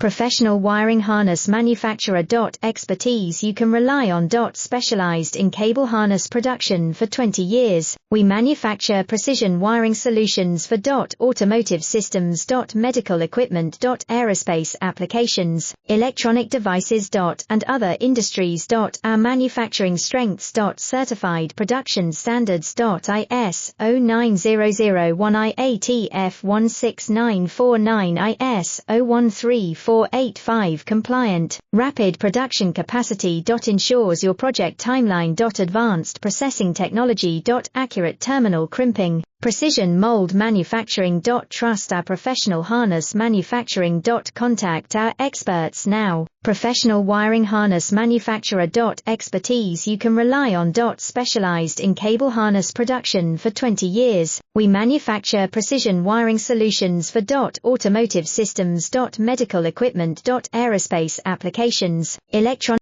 Professional wiring harness manufacturer. Expertise you can rely on. Specialized in cable harness production for 20 years, we manufacture precision wiring solutions for automotive systems. Medical equipment. Aerospace applications, electronic devices. And other industries. Our manufacturing strengths. Certified production standards. ISO 9001 IATF 16949 ISO 13485 compliant. Rapid production capacity. Ensures your project timeline. Advanced processing technology. Accurate terminal crimping. Precision mold manufacturing. Trust our professional harness manufacturing. Contact our experts now. Professional wiring harness manufacturer. Expertise you can rely on. Specialized in cable harness production for 20 years, we manufacture precision wiring solutions for automotive systems. Medical equipment. Aerospace applications, electronic